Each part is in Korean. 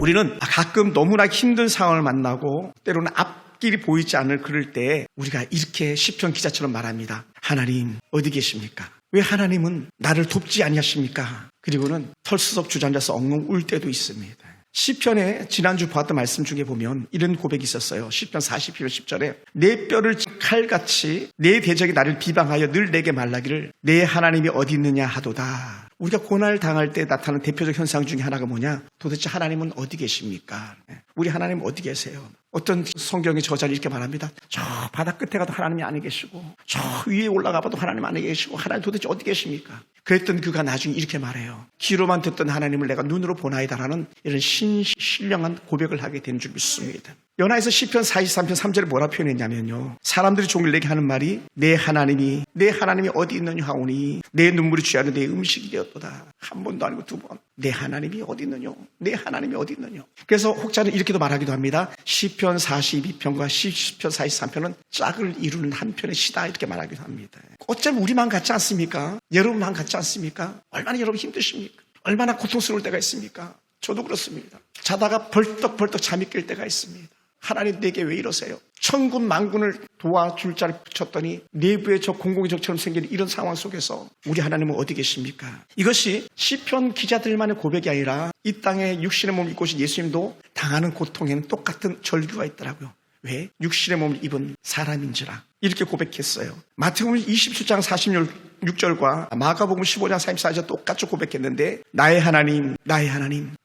우리는 가끔 너무나 힘든 상황을 만나고 때로는 앞길이 보이지 않을 그럴 때 우리가 이렇게 시편 기자처럼 말합니다. 하나님 어디 계십니까? 왜 하나님은 나를 돕지 아니하십니까? 그리고는 털수석 주저앉아서 엉엉 울 때도 있습니다. 시편에 지난주 보았던 말씀 중에 보면 이런 고백이 있었어요. 시편 41편 10절에 내 뼈를 칼같이 내 대적이 나를 비방하여 늘 내게 말라기를 내 하나님이 어디 있느냐 하도다. 우리가 고난을 당할 때 나타나는 대표적 현상 중에 하나가 뭐냐? 도대체 하나님은 어디 계십니까? 우리 하나님 어디 계세요? 어떤 성경의 저자는 이렇게 말합니다. 저 바다 끝에 가도 하나님이 안에 계시고 저 위에 올라가 봐도 하나님 안에 계시고 하나님 도대체 어디 계십니까? 그랬던 그가 나중에 이렇게 말해요. 귀로만 듣던 하나님을 내가 눈으로 보나이다라는 이런 신령한 고백을 하게 된 줄 믿습니다. 연하에서 시편 43편 3절에 뭐라 표현했냐면요. 사람들이 종일 내게 하는 말이 내 하나님이 어디 있느냐 하오니 내 눈물이 취하는 내 음식이 되었도다. 한 번도 아니고 두 번. 내 하나님이 어디 있느냐? 내 하나님이 어디 있느냐? 그래서 혹자는 이렇게도 말하기도 합니다. 시편 42편과 시편 43편은 짝을 이루는 한 편의 시다 이렇게 말하기도 합니다. 어쩌면 우리만 같지 않습니까? 여러분만 같지 않습니까? 얼마나 여러분 힘드십니까? 얼마나 고통스러울 때가 있습니까? 저도 그렇습니다. 자다가 벌떡벌떡 잠이 깰 때가 있습니다. 하나님 내게 왜 이러세요? 천군 만군을 도와줄 자를 붙였더니 내부에 저 공공의 적처럼 생긴 이런 상황 속에서 우리 하나님은 어디 계십니까? 이것이 시편 기자들만의 고백이 아니라 이 땅에 육신의 몸을 입고 오신 예수님도 당하는 고통에는 똑같은 절규가 있더라고요. 왜? 육신의 몸을 입은 사람인지라 이렇게 고백했어요. 마태복음 27장 46절과 마가복음 15장 34절 똑같이 고백했는데 나의 하나님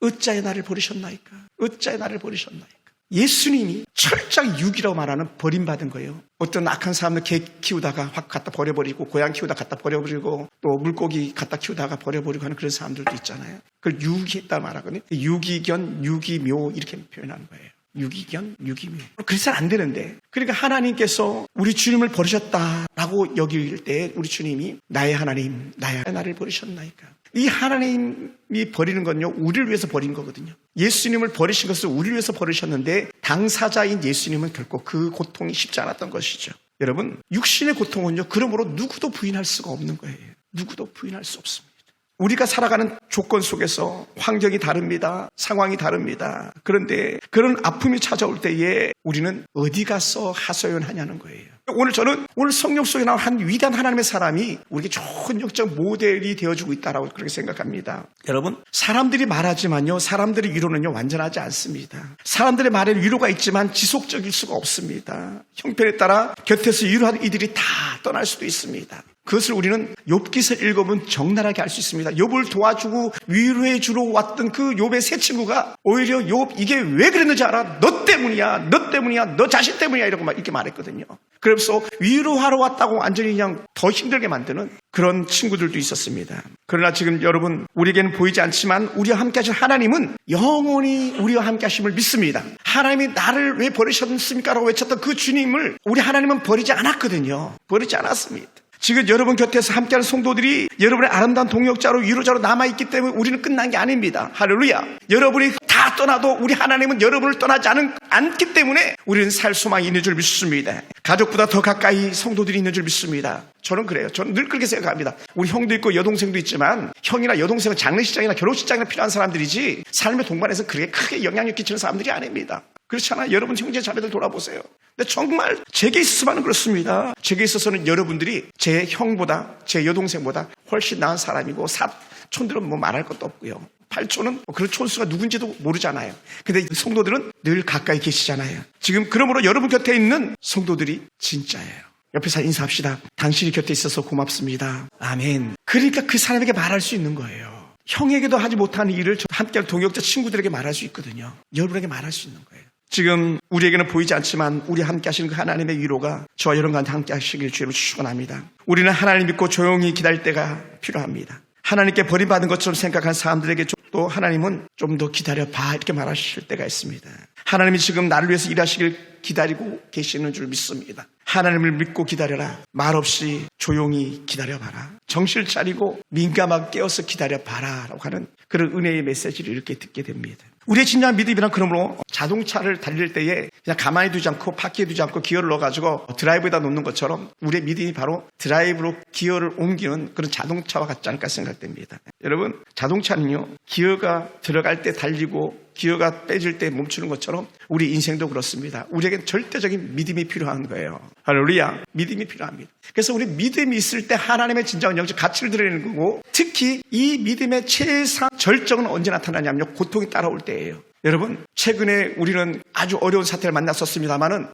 어찌하여 나를 버리셨나이까? 어찌하여 나를 버리셨나이까? 예수님이 철저히 육이라고 말하는 버림받은 거예요. 어떤 악한 사람들 개 키우다가 확 갖다 버려버리고 고양 키우다가 갖다 버려버리고 또 물고기 갖다 키우다가 버려버리고 하는 그런 사람들도 있잖아요. 그걸 유기했다 말하거든요. 유기견, 유기묘 이렇게 표현하는 거예요. 유기견, 유기묘. 그래서는 안 되는데 그러니까 하나님께서 우리 주님을 버리셨다라고 여길 때 우리 주님이 나의 하나님 나를 버리셨나이까. 이 하나님이 버리는 건요 우리를 위해서 버린 거거든요. 예수님을 버리신 것을 우리를 위해서 버리셨는데 당사자인 예수님은 결코 그 고통이 쉽지 않았던 것이죠. 여러분 육신의 고통은요 그러므로 누구도 부인할 수가 없는 거예요. 누구도 부인할 수 없습니다. 우리가 살아가는 조건 속에서 환경이 다릅니다. 상황이 다릅니다. 그런데 그런 아픔이 찾아올 때에 우리는 어디 가서 하소연하냐는 거예요. 저는 오늘 성경 속에 나온 한 위대한 하나님의 사람이 우리에게 좋은 역적 모델이 되어주고 있다라고 그렇게 생각합니다. 여러분 사람들이 말하지만요 사람들의 위로는요 완전하지 않습니다. 사람들의 말에 위로가 있지만 지속적일 수가 없습니다. 형편에 따라 곁에서 위로하는 이들이 다 떠날 수도 있습니다. 그것을 우리는 욥기서 읽으면 적나라하게 알 수 있습니다. 욥을 도와주고 위로해 주러 왔던 그 욥의 세 친구가 오히려 욥 이게 왜 그랬는지 알아? 너 때문이야, 너 자신 때문이야 이렇게 말했거든요. 그래서 위로하러 왔다고 완전히 그냥 더 힘들게 만드는 그런 친구들도 있었습니다. 그러나 지금 여러분 우리에게는 보이지 않지만 우리와 함께 하신 하나님은 영원히 우리와 함께 하심을 믿습니다. 하나님이 나를 왜 버리셨습니까? 라고 외쳤던 그 주님을 우리 하나님은 버리지 않았거든요. 버리지 않았습니다. 지금 여러분 곁에서 함께하는 성도들이 여러분의 아름다운 동역자로 위로자로 남아있기 때문에 우리는 끝난 게 아닙니다. 할렐루야. 여러분이 다 떠나도 우리 하나님은 여러분을 떠나지 않기 때문에 우리는 살 소망이 있는 줄 믿습니다. 가족보다 더 가까이 성도들이 있는 줄 믿습니다. 저는 그래요. 저는 늘 그렇게 생각합니다. 우리 형도 있고 여동생도 있지만 형이나 여동생은 장례식장이나 결혼식장이나 필요한 사람들이지 삶의 동반에서 그렇게 크게 영향력 끼치는 사람들이 아닙니다. 그렇잖아요. 여러분 형제 자매들 돌아보세요. 근데 정말 제게 있어서는 그렇습니다. 제게 있어서는 여러분들이 제 형보다 제 여동생보다 훨씬 나은 사람이고 사촌들은 뭐 말할 것도 없고요. 팔촌은 그런 촌수가 누군지도 모르잖아요. 근데 성도들은 늘 가까이 계시잖아요. 지금 그러므로 여러분 곁에 있는 성도들이 진짜예요. 옆에서 인사합시다. 당신이 곁에 있어서 고맙습니다. 아멘. 그러니까 그 사람에게 말할 수 있는 거예요. 형에게도 하지 못하는 일을 함께하는 동역자 친구들에게 말할 수 있거든요. 여러분에게 말할 수 있는 거예요. 지금 우리에게는 보이지 않지만 우리 함께 하시는 그 하나님의 위로가 저와 여러분과 함께 하시길 주님을 축원합니다. 우리는 하나님 믿고 조용히 기다릴 때가 필요합니다. 하나님께 버림받은 것처럼 생각한 사람들에게 또 하나님은 좀 더 기다려봐 이렇게 말하실 때가 있습니다. 하나님이 지금 나를 위해서 일하시길 기다리고 계시는 줄 믿습니다. 하나님을 믿고 기다려라. 말없이 조용히 기다려봐라. 정신을 차리고 민감하게 깨어서 기다려봐라 라고 하는 그런 은혜의 메시지를 이렇게 듣게 됩니다. 우리의 진정한 믿음이란 그러므로 자동차를 달릴 때에 그냥 가만히 두지 않고 파키에 두지 않고 기어를 넣어가지고 드라이브에다 놓는 것처럼 우리의 믿음이 바로 드라이브로 기어를 옮기는 그런 자동차와 같지 않을까 생각됩니다. 여러분 자동차는요 기어가 들어갈 때 달리고 기어가 빼질 때 멈추는 것처럼 우리 인생도 그렇습니다. 우리에겐 절대적인 믿음이 필요한 거예요. 할렐루야. 믿음이 필요합니다. 그래서 우리 믿음이 있을 때 하나님의 진정한 영적 가치를 드리는 거고, 특히 이 믿음의 최상 절정은 언제 나타나냐면요, 고통이 따라올 때예요. 여러분, 최근에 우리는 아주 어려운 사태를 만났었습니다만은,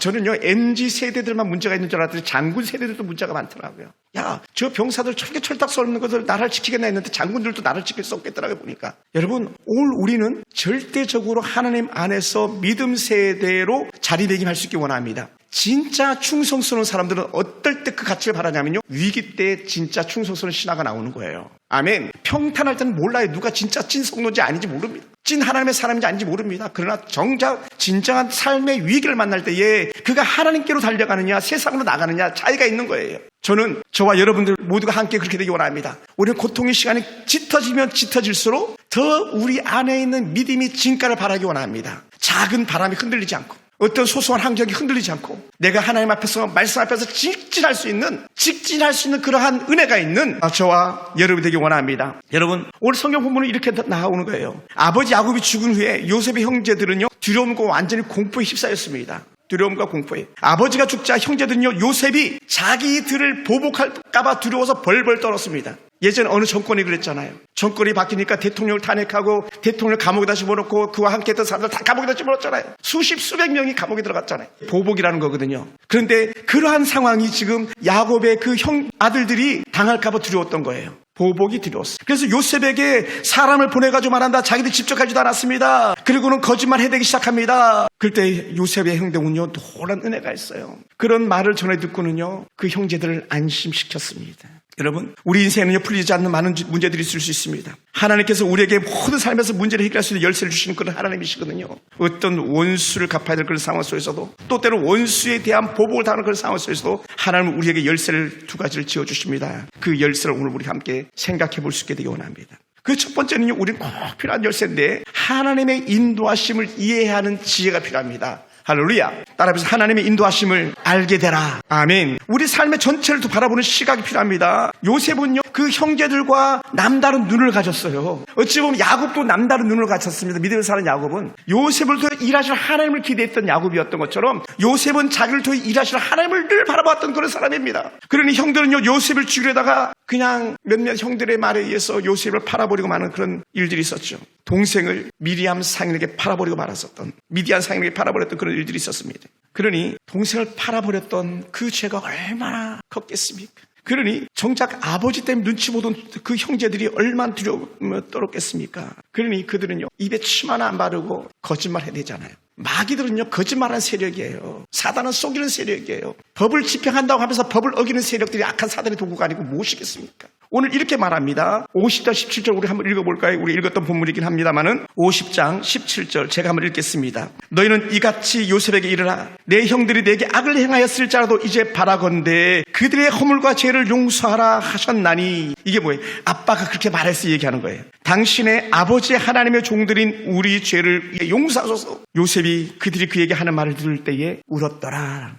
저는요, MZ 세대들만 문제가 있는 줄 알았더니 장군 세대들도 문제가 많더라고요. 야, 저 병사들 철개 철딱 썰는 것을 나라를 지키겠나 했는데 장군들도 나라를 지킬 수 없겠더라고요, 보니까. 여러분, 오늘 우리는 절대적으로 하나님 안에서 믿음 세대로 자리매김할 수 있기 원합니다. 진짜 충성스러운 사람들은 어떨 때 그 가치를 바라냐면요, 위기 때 진짜 충성스러운 신화가 나오는 거예요. 아멘. 평탄할 때는 몰라요. 누가 진짜 찐 성도인지 아닌지 모릅니다. 찐 하나님의 사람인지 아닌지 모릅니다. 그러나 정작 진정한 삶의 위기를 만날 때에 그가 하나님께로 달려가느냐 세상으로 나가느냐 차이가 있는 거예요. 저는 저와 여러분들 모두가 함께 그렇게 되기 원합니다. 우리는 고통의 시간이 짙어지면 짙어질수록 더 우리 안에 있는 믿음이 진가를 바라기 원합니다. 작은 바람이 흔들리지 않고, 어떤 소소한 환경이 흔들리지 않고, 내가 하나님 앞에서, 말씀 앞에서 직진할 수 있는 그러한 은혜가 있는 저와 여러분이 되기 원합니다. 여러분, 오늘 성경 본문은 이렇게 나오는 거예요. 아버지 야곱이 죽은 후에 요셉의 형제들은요, 두려움과 완전히 공포에 휩싸였습니다. 두려움과 공포에. 아버지가 죽자 형제들은요, 요셉이 자기들을 보복할까봐 두려워서 벌벌 떨었습니다. 예전에 어느 정권이 그랬잖아요. 정권이 바뀌니까 대통령을 탄핵하고 대통령을 감옥에 다 집어넣고 그와 함께 했던 사람들 다 감옥에 다 집어넣었잖아요. 수백 명이 감옥에 들어갔잖아요. 보복이라는 거거든요. 그런데 그러한 상황이 지금 야곱의 그 아들들이 당할까봐 두려웠던 거예요. 보복이 두려웠어요. 그래서 요셉에게 사람을 보내가지고 말한다. 자기들 직접 가지도 않았습니다. 그리고는 거짓말 해대기 시작합니다. 그때 요셉의 행동은요, 놀란 은혜가 있어요. 그런 말을 전해 듣고는요, 그 형제들을 안심시켰습니다. 여러분, 우리 인생에는요, 풀리지 않는 많은 문제들이 있을 수 있습니다. 하나님께서 우리에게 모든 삶에서 문제를 해결할 수 있는 열쇠를 주시는 그런 하나님이시거든요. 어떤 원수를 갚아야 될 그런 상황 속에서도, 또 때로 원수에 대한 보복을 당하는 그런 상황 속에서도 하나님은 우리에게 열쇠를 두 가지를 지어주십니다. 그 열쇠를 오늘 우리 함께 생각해 볼 수 있게 되기 원합니다. 그 첫 번째는요, 우리는 꼭 필요한 열쇠인데, 하나님의 인도하심을 이해하는 지혜가 필요합니다. 할렐루야. 따라해서 하나님의 인도하심을 알게 되라. 아멘. 우리 삶의 전체를 또 바라보는 시각이 필요합니다. 요셉은요, 그 형제들과 남다른 눈을 가졌어요. 어찌 보면 야곱도 남다른 눈을 가졌습니다. 믿음을 사는 야곱은 요셉을 통해 일하실 하나님을 기대했던 야곱이었던 것처럼, 요셉은 자기를 통해 일하실 하나님을 늘 바라봤던 그런 사람입니다. 그러니 형들은요, 요셉을 죽이려다가 그냥 몇몇 형들의 말에 의해서 요셉을 팔아버리고 마는 그런 일들이 있었죠. 동생을 미리암 상인에게 팔아버리고 말았었던, 미디안 상인에게 팔아버렸던 그런 일들이 있었습니다. 그러니 동생을 팔아버렸던 그 죄가 얼마나 컸겠습니까? 그러니 정작 아버지 때문에 눈치 보던 그 형제들이 얼마나 두려움을 떨었겠습니까? 그러니 그들은요, 입에 침 하나 안 바르고 거짓말 해야 되잖아요. 마귀들은요, 거짓말하는 세력이에요. 사단은 속이는 세력이에요. 법을 집행한다고 하면서 법을 어기는 세력들이 악한 사단의 도구가 아니고 무엇이겠습니까? 오늘 이렇게 말합니다. 50장 17절 우리 한번 읽어볼까요? 우리 읽었던 본문이긴 합니다만은 50장 17절 제가 한번 읽겠습니다. 너희는 이같이 요셉에게 이르라. 내 형들이 내게 악을 행하였을지라도 이제 바라건대 그들의 허물과 죄를 용서하라 하셨나니. 이게 뭐예요? 아빠가 그렇게 말해서 얘기하는 거예요. 당신의 아버지 하나님의 종들인 우리 죄를 용서하소서. 요셉이 그들이 그에게 하는 말을 들을 때에 울었더라.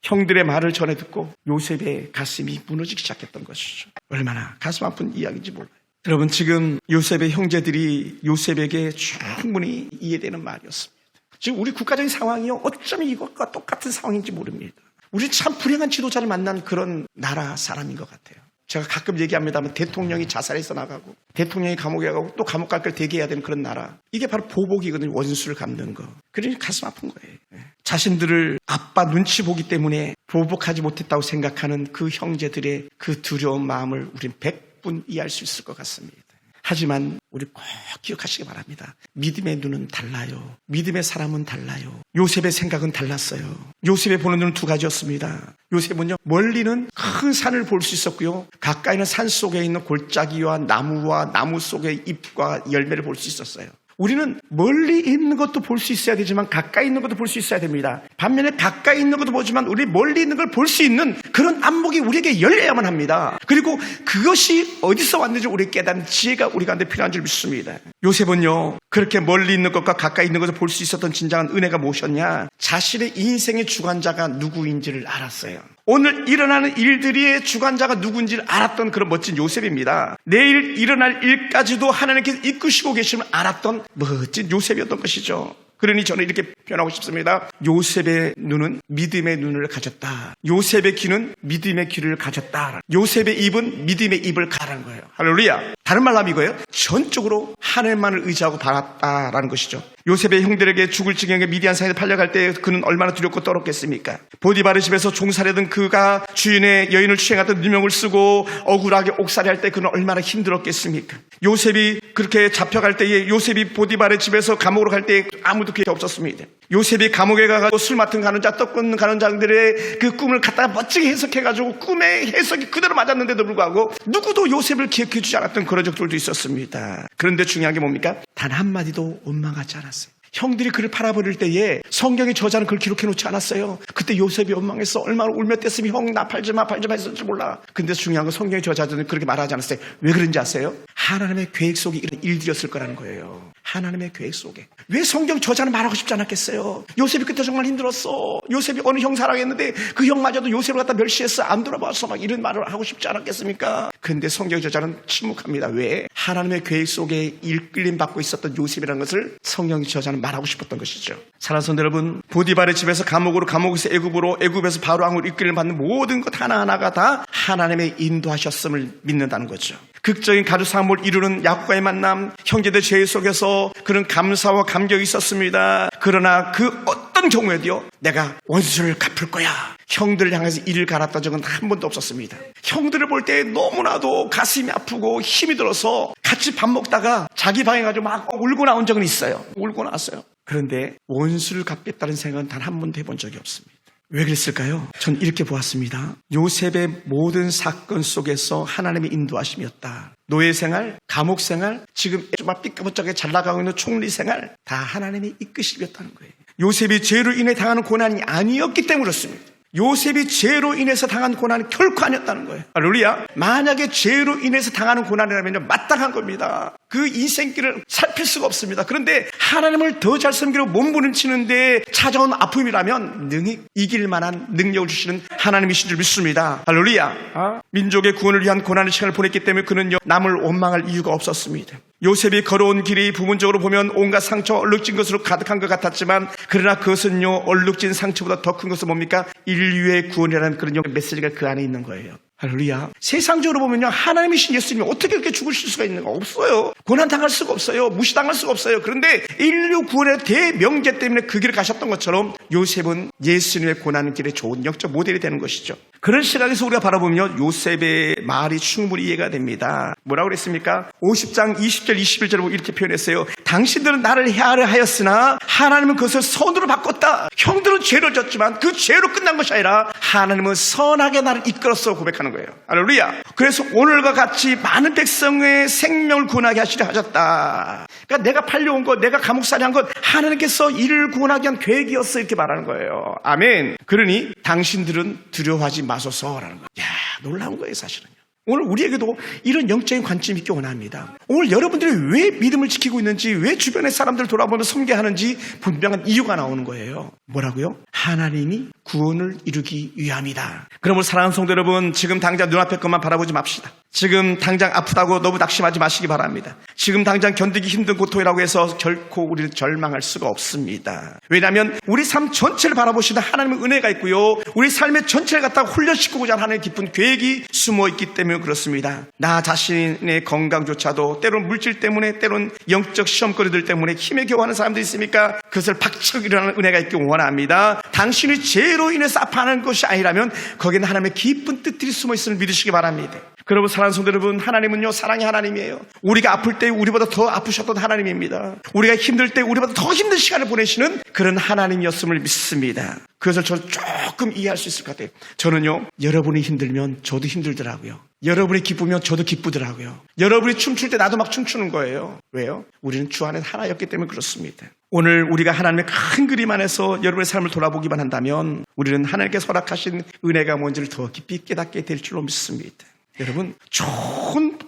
형들의 말을 전해 듣고 요셉의 가슴이 무너지기 시작했던 것이죠. 얼마나 가슴 아픈 이야기인지 몰라요. 여러분, 지금 요셉의 형제들이 요셉에게 충분히 이해되는 말이었습니다. 지금 우리 국가적인 상황이요, 어쩌면 이것과 똑같은 상황인지 모릅니다. 우리 참 불행한 지도자를 만난 그런 나라 사람인 것 같아요. 제가 가끔 얘기합니다만, 대통령이 자살해서 나가고 대통령이 감옥에 가고 또 감옥 갈 걸 대기해야 되는 그런 나라, 이게 바로 보복이거든요. 원수를 갚는 거. 그러니 가슴 아픈 거예요. 자신들을 아빠 눈치 보기 때문에 보복하지 못했다고 생각하는 그 형제들의 그 두려운 마음을 우린 100분 이해할 수 있을 것 같습니다. 하지만 우리 꼭 기억하시기 바랍니다. 믿음의 눈은 달라요. 믿음의 사람은 달라요. 요셉의 생각은 달랐어요. 요셉의 보는 눈은 두 가지였습니다. 요셉은요, 멀리는 큰 산을 볼 수 있었고요, 가까이는 산 속에 있는 골짜기와 나무와 나무 속의 잎과 열매를 볼 수 있었어요. 우리는 멀리 있는 것도 볼 수 있어야 되지만 가까이 있는 것도 볼 수 있어야 됩니다. 반면에 가까이 있는 것도 보지만 우리 멀리 있는 걸 볼 수 있는 그런 안목이 우리에게 열려야만 합니다. 그리고 그것이 어디서 왔는지 우리 깨닫는 지혜가 우리 가운데 필요한 줄 믿습니다. 요셉은요, 그렇게 멀리 있는 것과 가까이 있는 것을 볼 수 있었던 진정한 은혜가 무엇이었냐? 자신의 인생의 주관자가 누구인지를 알았어요. 오늘 일어나는 일들의 주관자가 누군지를 알았던 그런 멋진 요셉입니다. 내일 일어날 일까지도 하나님께서 이끄시고 계심을 알았던 멋진 요셉이었던 것이죠. 그러니 저는 이렇게 표현하고 싶습니다. 요셉의 눈은 믿음의 눈을 가졌다. 요셉의 귀는 믿음의 귀를 가졌다. 요셉의 입은 믿음의 입을 가라는 거예요. 할렐루야. 다른 말로 하면 이거예요. 전적으로 하늘만을 의지하고 바랐다라는 것이죠. 요셉의 형들에게 죽을 지경에 미디안 산에 팔려갈 때 그는 얼마나 두렵고 떨었겠습니까? 보디바르 집에서 종살이던 그가 주인의 여인을 추행하던 누명을 쓰고 억울하게 옥살이할 때 그는 얼마나 힘들었겠습니까? 요셉이 그렇게 잡혀갈 때에 요셉이 보디바르 집에서 감옥으로 갈 때 아무도 기회 없었습니다. 요셉이 감옥에 가서 술 맡은 간원자, 떡 굽는 간원장들의 그 꿈을 갖다가 멋지게 해석해가지고 꿈의 해석이 그대로 맞았는데도 불구하고 누구도 요셉을 기억해주지 않았던 그런 적들도 있었습니다. 그런데 중요한 게 뭡니까? 단 한마디도 원망하지 않았어요. 형들이 그를 팔아버릴 때에 성경의 저자는 그걸 기록해놓지 않았어요. 그때 요셉이 원망해서 얼마나 울며 뗐으면 형 나 팔지마 했을지 몰라. 근데 중요한 건 성경의 저자들은 그렇게 말하지 않았어요. 왜 그런지 아세요? 하나님의 계획 속에 이런 일들이었을 거라는 거예요. 하나님의 계획 속에. 왜 성경 저자는 말하고 싶지 않았겠어요? 요셉이 그때 정말 힘들었어. 요셉이 어느 형 사랑했는데 그 형마저도 요셉을 갖다 멸시했어. 안 돌아봤어. 막 이런 말을 하고 싶지 않았겠습니까? 근데 성경 저자는 침묵합니다. 왜? 하나님의 계획 속에 일끌림 받고 있었던 요셉이라는 것을 성경 저자는 말하고 싶었던 것이죠. 사랑하는 성도 여러분, 보디발의 집에서 감옥으로, 감옥에서 애굽으로, 애굽에서 바로왕으로 이끌림 받는 모든 것 하나하나가 다 하나님의 인도하셨음을 믿는다는 거죠. 극적인 가족 사모를 이루는 야곱과의 만남, 형제들 죄 속에서 그런 감사와 감격이 있었습니다. 그러나 그 어떤 경우에도요, 내가 원수를 갚을 거야, 형들을 향해서 이를 갈았던 적은 한 번도 없었습니다. 형들을 볼 때 너무나도 가슴이 아프고 힘이 들어서 같이 밥 먹다가 자기 방에 가지고 막 울고 나온 적은 있어요. 울고 나왔어요. 그런데 원수를 갚겠다는 생각은 단 한 번도 해본 적이 없습니다. 왜 그랬을까요? 전 이렇게 보았습니다. 요셉의 모든 사건 속에서 하나님의 인도하심이었다. 노예 생활, 감옥 생활, 지금 막 삐까번쩍하게 잘 나가고 있는 총리 생활, 다 하나님의 이끄심이었다는 거예요. 요셉이 죄로 인해 당하는 고난이 아니었기 때문에 그렇습니다. 요셉이 죄로 인해서 당한 고난이 결코 아니었다는 거예요. 할렐루야. 만약에 죄로 인해서 당하는 고난이라면 마땅한 겁니다. 그 인생길을 살필 수가 없습니다. 그런데 하나님을 더 잘 섬기려 몸부림치는데 찾아온 아픔이라면 능히 이길 만한 능력을 주시는 하나님이신 줄 믿습니다. 할렐루야. 민족의 구원을 위한 고난의 시간을 보냈기 때문에 그는요, 남을 원망할 이유가 없었습니다. 요셉이 걸어온 길이 부분적으로 보면 온갖 상처, 얼룩진 것으로 가득한 것 같았지만, 그러나 그것은요, 얼룩진 상처보다 더 큰 것은 뭡니까? 인류의 구원이라는 그런 메시지가 그 안에 있는 거예요. 할렐루야. 세상적으로 보면요, 하나님이신 예수님이 어떻게 그렇게 죽으실 수가 있는가? 없어요. 고난당할 수가 없어요. 무시당할 수가 없어요. 그런데 인류 구원의 대명제 때문에 그 길을 가셨던 것처럼 요셉은 예수님의 고난 길의 좋은 영적 모델이 되는 것이죠. 그런 시각에서 우리가 바라보면 요셉의 말이 충분히 이해가 됩니다. 뭐라고 그랬습니까? 50장 20절 21절을 보고 이렇게 표현했어요. 당신들은 나를 해하려 하였으나 하나님은 그것을 선으로 바꿨다. 형들은 죄를 졌지만 그 죄로 끝난 것이 아니라 하나님은 선하게 나를 이끌었어 고백하는 거예요. 할렐루야. 그래서 오늘과 같이 많은 백성의 생명을 구원하게 하시려 하셨다. 그러니까 내가 팔려온 것, 내가 감옥살이 한 것, 하나님께서 이를 구원하기 위한 계획이었어, 이렇게 말하는 거예요. 아멘. 그러니 당신들은 두려워하지 마소서라는 거예요. 야, 놀라운 거예요, 사실은요. 오늘 우리에게도 이런 영적인 관점이 있기 원합니다. 오늘 여러분들이 왜 믿음을 지키고 있는지, 왜 주변의 사람들을 돌아보며 섬겨하는지 분명한 이유가 나오는 거예요. 뭐라고요? 하나님이 구원을 이루기 위함이다. 그러므로 사랑하는 성도 여러분, 지금 당장 눈앞의 것만 바라보지 맙시다. 지금 당장 아프다고 너무 낙심하지 마시기 바랍니다. 지금 당장 견디기 힘든 고통이라고 해서 결코 우리는 절망할 수가 없습니다. 왜냐하면 우리 삶 전체를 바라보시는 하나님의 은혜가 있고요, 우리 삶의 전체를 갖다가 훈련시키고자 하는 하나님의 깊은 계획이 숨어있기 때문에 그렇습니다. 나 자신의 건강조차도 때론 물질 때문에, 때론 영적 시험거리들 때문에 힘에 겨워하는 사람들이 있습니까? 그것을 박차고 일어나는 은혜가 있기 원합니다. 당신이 죄로 인해서 아파하는 것이 아니라면 거기에는 하나님의 깊은 뜻들이 숨어있음을 믿으시기 바랍니다. 여러분, 사랑하는 성도 여러분, 하나님은요, 사랑의 하나님이에요. 우리가 아플 때 우리보다 더 아프셨던 하나님입니다. 우리가 힘들 때 우리보다 더 힘든 시간을 보내시는 그런 하나님이었음을 믿습니다. 그것을 저는 조금 이해할 수 있을 것 같아요. 저는요, 여러분이 힘들면 저도 힘들더라고요. 여러분이 기쁘면 저도 기쁘더라고요. 여러분이 춤출 때 나도 막 춤추는 거예요. 왜요? 우리는 주 안에 하나였기 때문에 그렇습니다. 오늘 우리가 하나님의 큰 그림 안에서 여러분의 삶을 돌아보기만 한다면 우리는 하나님께서 허락하신 은혜가 뭔지를 더 깊이 깨닫게 될 줄로 믿습니다. 여러분, 좋은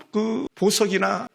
보석이나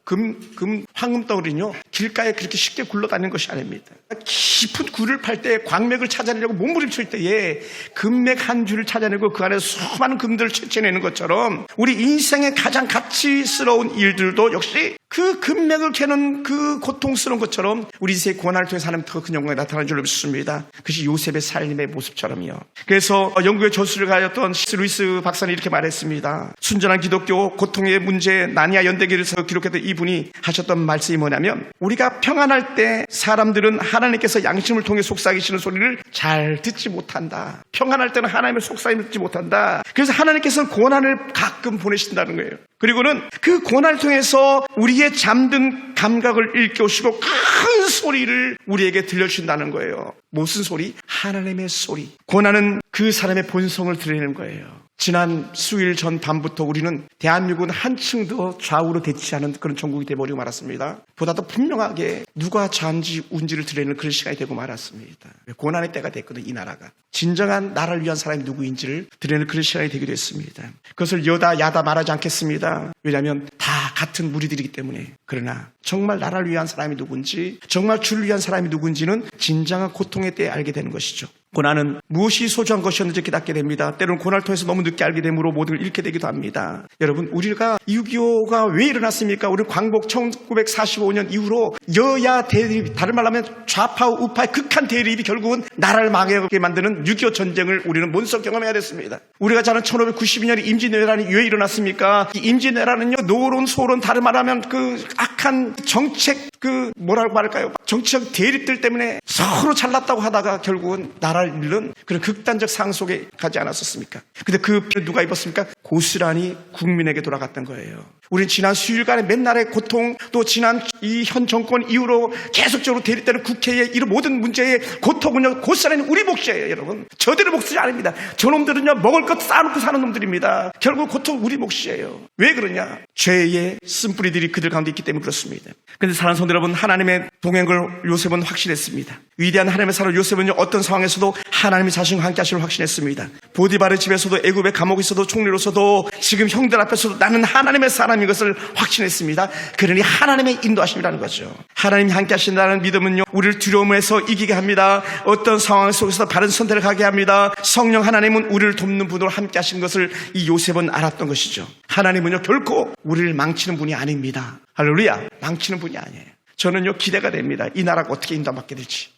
황금덩어리는요, 길가에 그렇게 쉽게 굴러다니는 것이 아닙니다. 깊은 굴을 팔 때 광맥을 찾아내려고 몸부림칠 때에 금맥 한 줄을 찾아내고 그 안에 수많은 금들을 채취해내는 것처럼 우리 인생의 가장 가치스러운 일들도 역시 그 금맥을 캐는 그 고통스러운 것처럼 우리 인생의 고난을 통해서 하나님 더 큰 영광이 나타나는 줄 믿습니다. 그것이 요셉의 삶의 모습처럼요. 그래서 영국의 저수를 가졌던 C.S. 루이스 박사는 이렇게 말했습니다. 순전한 기독교 고통의 문제 나니아 연대기에서 기록했던 이분이 하셨던 말씀이 뭐냐면, 우리가 평안할 때 사람들은 하나님께서 양심을 통해 속삭이시는 소리를 잘 듣지 못한다. 평안할 때는 하나님의 속삭임을 듣지 못한다. 그래서 하나님께서는 고난을 가끔 보내신다는 거예요. 그리고는 그 고난을 통해서 우리의 잠든 감각을 일깨우시고 큰 소리를 우리에게 들려주신다는 거예요. 무슨 소리? 하나님의 소리. 고난은 그 사람의 본성을 드러내는 거예요. 지난 수일 전 밤부터 우리는 대한민국은 한층 더 좌우로 대치하는 그런 전국이 되어버리고 말았습니다. 보다 더 분명하게 누가 좌인지 우인지를 드러내는 그런 시간이 되고 말았습니다. 고난의 때가 됐거든, 이 나라가. 진정한 나라를 위한 사람이 누구인지를 드러내는 그런 시간이 되기도 했습니다. 그것을 여다 야다 말하지 않겠습니다. 왜냐하면 다 같은 무리들이기 때문에. 그러나 정말 나라를 위한 사람이 누군지, 정말 주를 위한 사람이 누군지는 진정한 고통의 때에 알게 되는 것이죠. 고난은 무엇이 소중한 것이었는지 깨닫게 됩니다. 때로는 고난을 통해서 너무 늦게 알게 되므로 모든 걸 잃게 되기도 합니다. 여러분, 우리가 6.25가 왜 일어났습니까? 우리 광복 1945년 이후로 여야 대립, 다른 말로 하면 좌파 우파의 극한 대립이 결국은 나라를 망하게 만드는 6.25 전쟁을 우리는 몸소 경험해야 됐습니다. 우리가 잘 아는 1592년 임진왜란이 왜 일어났습니까? 이 임진왜란은요, 노론 소론, 다른 말로 하면 그 악한 정책, 뭐라고 말할까요? 정치적 대립들 때문에 서로 잘났다고 하다가 결국은 나라를 잃는 그런 극단적 상황 속에 가지 않았었습니까? 근데 그 피를 누가 입었습니까? 고스란히 국민에게 돌아갔던 거예요. 우리는 지난 수일간의 맨날의 고통, 또 지난 이 현 정권 이후로 계속적으로 대립되는 국회의 이런 모든 문제의 고통은요, 고스란히 우리 몫이에요, 여러분. 저들의 몫이 아닙니다. 저놈들은요, 먹을 것 쌓아놓고 사는 놈들입니다. 결국 고통 우리 몫이에요. 왜 그러냐? 죄의 쓴뿌리들이 그들 가운데 있기 때문에 그렇습니다. 그런데 사랑하는 성도 여러분, 하나님의 동행을 요셉은 확신했습니다. 위대한 하나님의 사람 요셉은요, 어떤 상황에서도 하나님이 자신과 함께 하심을 확신했습니다. 보디바르 집에서도, 애굽의 감옥에서도, 총리로서도, 지금 형들 앞에서도 나는 하나님의 사람인 것을 확신했습니다. 그러니 하나님의 인도하심이라는 거죠. 하나님이 함께 하신다는 믿음은요, 우리를 두려움에서 이기게 합니다. 어떤 상황 속에서 바른 선택을 하게 합니다. 성령 하나님은 우리를 돕는 분으로 함께 하신 것을 이 요셉은 알았던 것이죠. 하나님은요, 결코 우리를 망치는 분이 아닙니다. 할렐루야. 망치는 분이 아니에요. 저는요, 기대가 됩니다. 이 나라가 어떻게 인도받게 될지.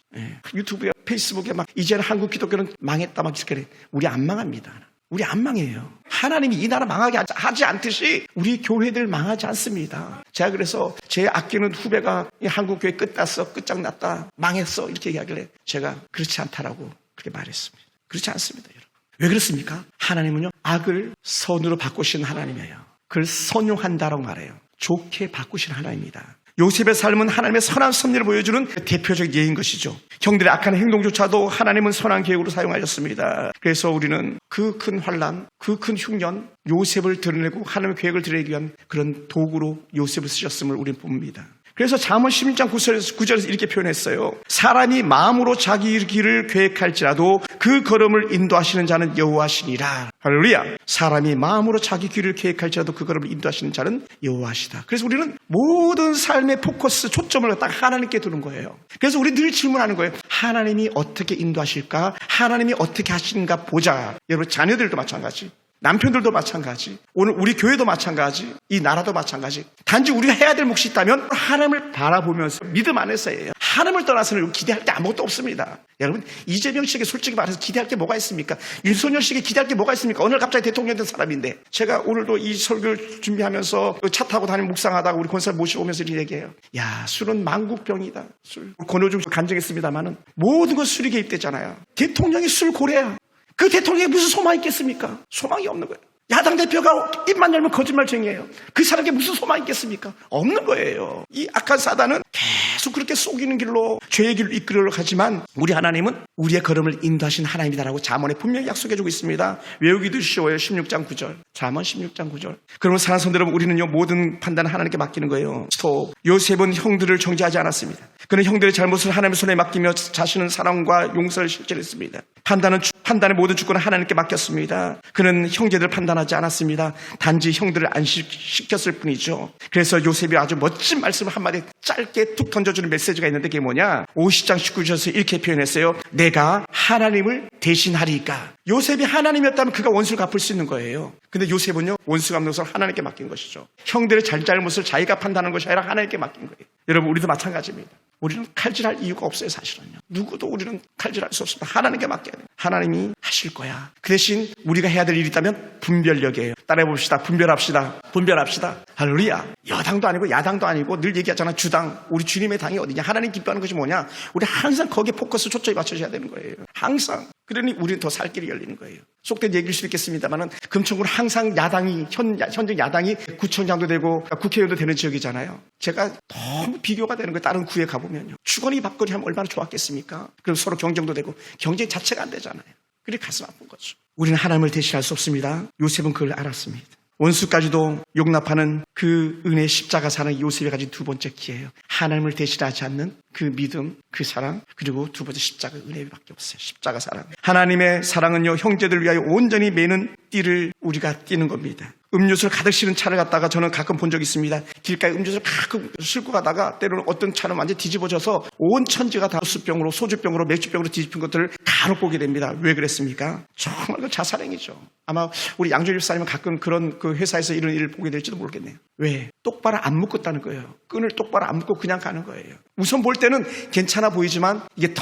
유튜브에, 페이스북에 막 이제는 한국 기독교는 망했다 막 이렇게. 우리 안 망합니다. 우리 안 망해요. 하나님이 이 나라 망하게 하지 않듯이 우리 교회들 망하지 않습니다. 제가 그래서 제 아끼는 후배가 이 한국교회 끝났어, 끝장났다, 망했어 이렇게 이야기를 해. 제가 그렇지 않다라고 그렇게 말했습니다. 그렇지 않습니다, 여러분. 왜 그렇습니까? 하나님은요, 악을 선으로 바꾸시는 하나님이에요. 그걸 선용한다라고 말해요. 좋게 바꾸시는 하나님입니다. 요셉의 삶은 하나님의 선한 섭리를 보여주는 대표적 예인 것이죠. 형들의 악한 행동조차도 하나님은 선한 계획으로 사용하셨습니다. 그래서 우리는 그 큰 환난, 그 큰 흉년, 요셉을 드러내고 하나님의 계획을 드러내기 위한 그런 도구로 요셉을 쓰셨음을 우리는 봅니다. 그래서 잠언 16장 9절에서 이렇게 표현했어요. 사람이 마음으로 자기 길을 계획할지라도 그 걸음을 인도하시는 자는 여호와시니라. 할렐루야. 사람이 마음으로 자기 길을 계획할지라도 그 걸음을 인도하시는 자는 여호와시다. 그래서 우리는 모든 삶의 포커스, 초점을 딱 하나님께 두는 거예요. 그래서 우리 늘 질문하는 거예요. 하나님이 어떻게 인도하실까? 하나님이 어떻게 하시는가 보자. 여러분, 자녀들도 마찬가지, 남편들도 마찬가지, 오늘 우리 교회도 마찬가지, 이 나라도 마찬가지. 단지 우리가 해야 될 몫이 있다면 하나님을 바라보면서 믿음 안에서 해요. 하나님을 떠나서는 기대할 게 아무것도 없습니다. 여러분, 이재명 씨에게 솔직히 말해서 기대할 게 뭐가 있습니까? 윤석열 씨에게 기대할 게 뭐가 있습니까? 오늘 갑자기 대통령 된 사람인데. 제가 오늘도 이 설교 준비하면서 차 타고 다니면 묵상하다가 우리 권사를 모시고 오면서 이렇게 얘기해요. 야, 술은 만국병이다. 술. 권오중 간증했습니다만은 모든 건 술이 개입되잖아요. 대통령이 술 고래야. 그 대통령에 무슨 소망이 있겠습니까? 소망이 없는 거예요. 야당 대표가 입만 열면 거짓말쟁이에요. 그 사람에게 무슨 소망이 있겠습니까? 없는 거예요. 이 악한 사단은 계속 그렇게 속이는 길로, 죄의 길로 이끌어가려고 하지만 우리 하나님은 우리의 걸음을 인도하신 하나님이다라고 잠언에 분명히 약속해주고 있습니다. 외우기도 쉬워요. 16장 9절. 잠언 16장 9절. 그러면 사랑하는 성도 여러분, 우리는요, 모든 판단을 하나님께 맡기는 거예요. 스톱. 요셉은 형들을 정죄하지 않았습니다. 그는 형들의 잘못을 하나님의 손에 맡기며 자신은 사랑과 용서를 실천했습니다. 판단의 모든 주권은 하나님께 맡겼습니다. 그는 형제들 판단하지 원하지 않았습니다. 단지 형들을 안식시켰을 뿐이죠. 그래서 요셉이 아주 멋진 말씀을 한마디 짧게 툭 던져주는 메시지가 있는데 그게 뭐냐? 50장 19절에서 이렇게 표현했어요. 내가 하나님을 대신하리까. 요셉이 하나님이었다면 그가 원수를 갚을 수 있는 거예요. 근데 요셉은요, 원수 갚는 것을 하나님께 맡긴 것이죠. 형들의 잘잘못을 자기가 판단하는 것이 아니라 하나님께 맡긴 거예요. 여러분, 우리도 마찬가지입니다. 우리는 칼질할 이유가 없어요, 사실은요. 누구도 우리는 칼질할 수 없습니다. 하나님께 맡겨야 돼요. 하나님이 하실 거야. 그 대신 우리가 해야 될 일이 있다면 분별력이에요. 따라해봅시다. 분별합시다. 분별합시다. 할렐루야. 여당도 아니고 야당도 아니고 늘 얘기하잖아. 주당. 우리 주님의 당이 어디냐. 하나님 기뻐하는 것이 뭐냐. 우리 항상 거기에 포커스 초점이 맞춰져야 되는 거예요. 항상. 그러니 우리는 더 살 길이 열리는 거예요. 속된 얘기일 수도 있겠습니다만은 금천구는 항상 야당이 현재 야당이 구청장도 되고 국회의원도 되는 지역이잖아요. 제가 너무 비교가 되는 거예요. 다른 구에 가보면요. 주거니 밥거리 하면 얼마나 좋았겠습니까? 그리고 서로 경쟁도 되고 경쟁 자체가 안 되잖아요. 그래 가슴 아픈 거죠. 우리는 하나님을 대신할 수 없습니다. 요셉은 그걸 알았습니다. 원수까지도 용납하는 그 은혜의 십자가 사랑이 요셉이 가진 두 번째 키예요. 하나님을 대신하지 않는 그 믿음, 그 사랑, 그리고 두 번째 십자가 은혜밖에 없어요. 십자가 사랑. 하나님의 사랑은요, 형제들을 위하여 온전히 매는 띠를 우리가 띠는 겁니다. 음료수를 가득 실은 차를 갖다가 저는 가끔 본 적이 있습니다. 길가에 음료수를 가끔 싣고 가다가 때로는 어떤 차는 완전히 뒤집어져서 온 천지가 다 수병으로, 소주병으로, 맥주병으로 뒤집힌 것들을 간혹 보게 됩니다. 왜 그랬습니까? 정말 그 자살행위죠. 아마 우리 양조 집사님은 가끔 그런 그 회사에서 이런 일을 보게 될지도 모르겠네요. 왜? 똑바로 안 묶었다는 거예요. 끈을 똑바로 안 묶고 그냥 가는 거예요. 우선 볼 때는 괜찮아 보이지만 이게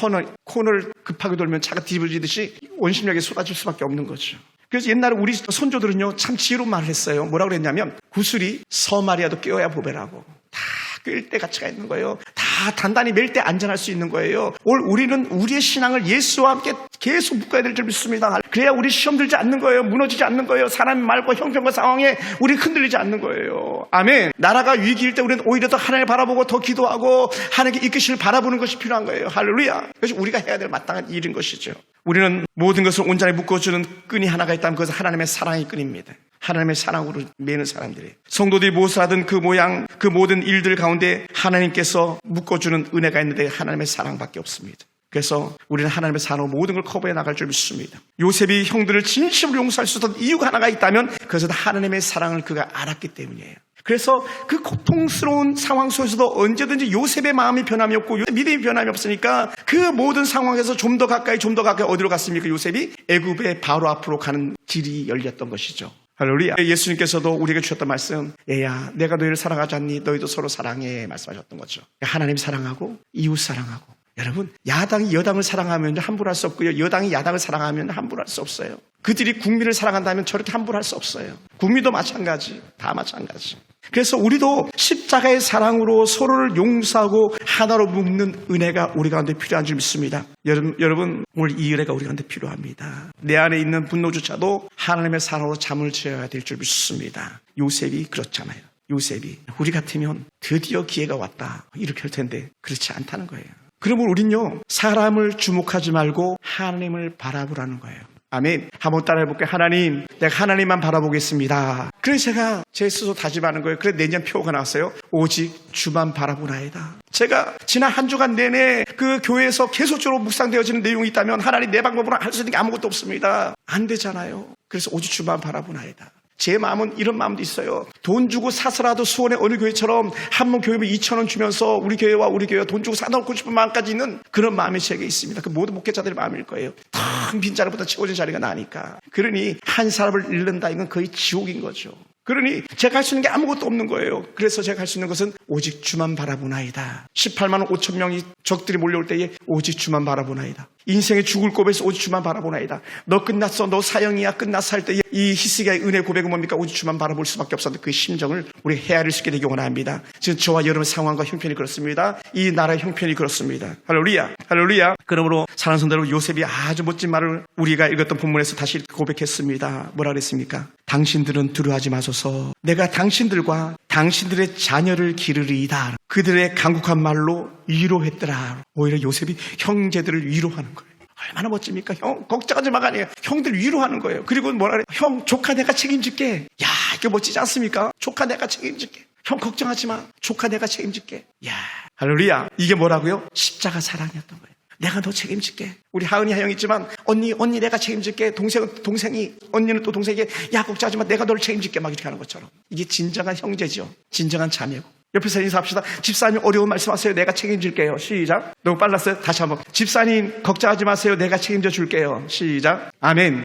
코너를 급하게 돌면 차가 뒤집어지듯이 원심력이 쏟아질 수밖에 없는 거죠. 그래서 옛날에 우리 선조들은요, 참 지혜로운 말을 했어요. 뭐라고 그랬냐면, 구슬이 서마리아도 꿰어야 보배라고. 다 꿰을 때 가치가 있는 거예요. 다 단단히 맬 때 안전할 수 있는 거예요. 우리는 우리의 신앙을 예수와 함께 계속 묶어야 될 줄 믿습니다. 그래야 우리 시험 들지 않는 거예요. 무너지지 않는 거예요. 사람의 말과 형편과 상황에 우리 흔들리지 않는 거예요. 아멘. 나라가 위기일 때 우리는 오히려 더 하나님을 바라보고 더 기도하고 하나님께 이끄시를 바라보는 것이 필요한 거예요. 할렐루야. 그래서 우리가 해야 될 마땅한 일인 것이죠. 우리는 모든 것을 온전히 묶어주는 끈이 하나가 있다면 그것은 하나님의 사랑의 끈입니다. 하나님의 사랑으로 매는 사람들이에요. 성도들이 무엇을 하든 그 모양, 그 모든 일들 가운데 하나님께서 묶어주는 은혜가 있는데 하나님의 사랑밖에 없습니다. 그래서 우리는 하나님의 사랑으로 모든 걸 커버해 나갈 줄 믿습니다. 요셉이 형들을 진심으로 용서할 수 있었던 이유가 하나가 있다면 그것은 하나님의 사랑을 그가 알았기 때문이에요. 그래서 그 고통스러운 상황 속에서도 언제든지 요셉의 마음이 변함이 없고 믿음이 변함이 없으니까 그 모든 상황에서 좀 더 가까이 어디로 갔습니까? 요셉이 애굽의 바로 앞으로 가는 길이 열렸던 것이죠. 할렐루야. 예수님께서도 우리에게 주셨던 말씀, 얘야 내가 너희를 사랑하지 않니? 너희도 서로 사랑해 말씀하셨던 거죠. 하나님 사랑하고 이웃 사랑하고. 여러분, 야당이 여당을 사랑하면 함부로 할 수 없고요, 여당이 야당을 사랑하면 함부로 할 수 없어요. 그들이 국민을 사랑한다면 저렇게 함부로 할 수 없어요. 국민도 마찬가지, 다 마찬가지. 그래서 우리도 십자가의 사랑으로 서로를 용서하고 하나로 묶는 은혜가 우리 가운데 필요한 줄 믿습니다. 여러분 오늘 이 은혜가 우리 가운데 필요합니다. 내 안에 있는 분노조차도 하나님의 사랑으로 잠을 지어야 될 줄 믿습니다. 요셉이 그렇잖아요. 요셉이 우리 같으면 드디어 기회가 왔다 이렇게 할 텐데 그렇지 않다는 거예요. 그러면 우린요, 사람을 주목하지 말고 하나님을 바라보라는 거예요. 아멘. 한번 따라해볼게요. 하나님, 내가 하나님만 바라보겠습니다. 그래서 제가 제 스스로 다짐하는 거예요. 그래서 내년 표어가 나왔어요. 오직 주만 바라보나이다. 제가 지난 한 주간 내내 그 교회에서 계속적으로 묵상되어지는 내용이 있다면 하나님 내 방법으로 할 수 있는 게 아무것도 없습니다. 안 되잖아요. 그래서 오직 주만 바라보나이다. 제 마음은 이런 마음도 있어요. 돈 주고 사서라도 수원의 어느 교회처럼 한 번 교회비 2,000원 주면서 우리 교회와 돈 주고 사놓고 싶은 마음까지 있는 그런 마음이 제게 있습니다. 그 모든 목회자들의 마음일 거예요. 텅 빈 자리보다 채워진 자리가 나니까. 그러니 한 사람을 잃는다, 이건 거의 지옥인 거죠. 그러니 제가 할 수 있는 게 아무것도 없는 거예요. 그래서 제가 할 수 있는 것은 오직 주만 바라보나이다. 18만 5천 명이 적들이 몰려올 때에 오직 주만 바라보나이다. 인생의 죽을 고백에서 오직 주만 바라보나이다. 너 끝났어, 너 사형이야, 끝났어 할 때 이 히스기야의 은혜 고백은 뭡니까? 오직 주만 바라볼 수밖에 없었는데 그 심정을 우리 헤아릴 수 있게 되기 원합니다. 지금 저와 여러분의 상황과 형편이 그렇습니다. 이 나라의 형편이 그렇습니다. 할렐루야, 할렐루야. 그러므로 사랑하는 성도 여러분, 요셉이 아주 멋진 말을 우리가 읽었던 본문에서 다시 고백했습니다. 뭐라 그랬습니까? 당신들은 두려워하지 마소서. 내가 당신들과 당신들의 자녀를 기르리이다. 그들의 간곡한 말로 위로했더라. 오히려 요셉이 형제들을 위로하는 거예요. 얼마나 멋집니까? 형, 걱정하지 마가 아니에요. 형들 위로하는 거예요. 그리고 뭐라 그래요? 형, 조카 내가 책임질게. 야, 이게 멋지지 않습니까? 조카 내가 책임질게. 형, 걱정하지 마. 조카 내가 책임질게. 야, 할렐루야. 이게 뭐라고요? 십자가 사랑이었던 거예요. 내가 너 책임질게. 우리 하은이 하영 있지만 언니 내가 책임질게. 동생이 언니는 또 동생에게 야 걱정하지 마. 내가 너를 책임질게. 막 이렇게 하는 것처럼. 이게 진정한 형제죠. 진정한 자매고. 옆에서 인사합시다. 집사님 어려운 말씀하세요. 내가 책임질게요. 시작. 너무 빨랐어요. 다시 한번. 집사님 걱정하지 마세요. 내가 책임져 줄게요. 시작. 아멘.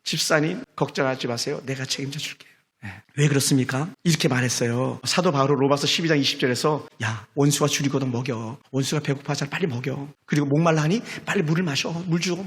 집사님 걱정하지 마세요. 내가 책임져 줄게요. 왜 그렇습니까? 이렇게 말했어요. 사도 바울은 로마서 12장 20절에서 야 원수가 줄이거든 먹여. 원수가 배고파하잖아. 빨리 먹여. 그리고 목말라 하니 빨리 물을 마셔. 물 줘.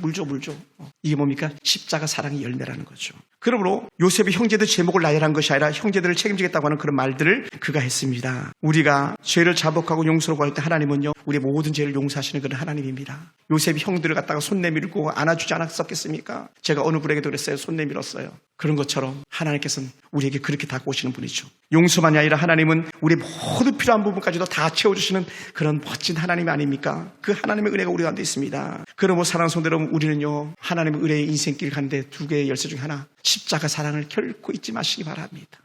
이게 뭡니까? 십자가 사랑의 열매라는 거죠. 그러므로 요셉이 형제들 제목을 나열한 것이 아니라 형제들을 책임지겠다고 하는 그런 말들을 그가 했습니다. 우리가 죄를 자복하고 용서하고 할 때 하나님은요 우리의 모든 죄를 용서하시는 그런 하나님입니다. 요셉이 형들을 갖다가 손 내밀고 안아주지 않았었겠습니까? 제가 어느 분에게도 그랬어요. 손 내밀었어요. 그런 것처럼 하나님께서는 우리에게 그렇게 다가오시는 분이죠. 용서만이 아니라 하나님은 우리 모든 필요한 부분까지도 다 채워주시는 그런 멋진 하나님이 아닙니까? 그 하나님의 은혜가 우리 가운데 있습니다. 그러므로 사랑하는 성도 여러분, 우리는요 하나님의 은혜의 인생길 가는데 두 개의 열쇠 중에 하나, 십자가 사랑을 결코 잊지 마시기 바랍니다.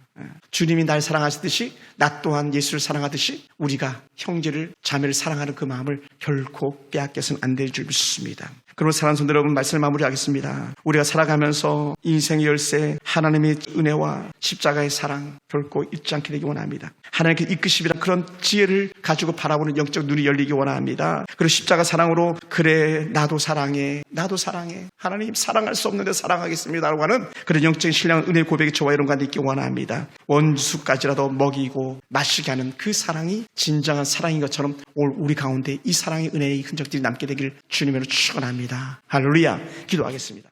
주님이 날 사랑하시듯이 나 또한 예수를 사랑하듯이 우리가 형제를 자매를 사랑하는 그 마음을 결코 빼앗겨서는 안 될 줄 믿습니다. 그리고 사랑하는 성도 여러분, 말씀을 마무리하겠습니다. 우리가 살아가면서 인생의 열쇠 하나님의 은혜와 십자가의 사랑 결코 잊지 않게 되기 원합니다. 하나님께 이끄시리라 그런 지혜를 가지고 바라보는 영적 눈이 열리기 원합니다. 그리고 십자가 사랑으로 그래 나도 사랑해 하나님 사랑할 수 없는데 사랑하겠습니다 라고 하는 그런 영적인 신령한 은혜의 고백이 저와 여러분 가운데 있기 원합니다. 원수까지라도 먹이고 마시게 하는 그 사랑이 진정한 사랑인 것처럼 오늘 우리 가운데 이 사랑의 은혜의 흔적들이 남게 되길 주님으로 축원합니다. 할렐루야. 기도하겠습니다.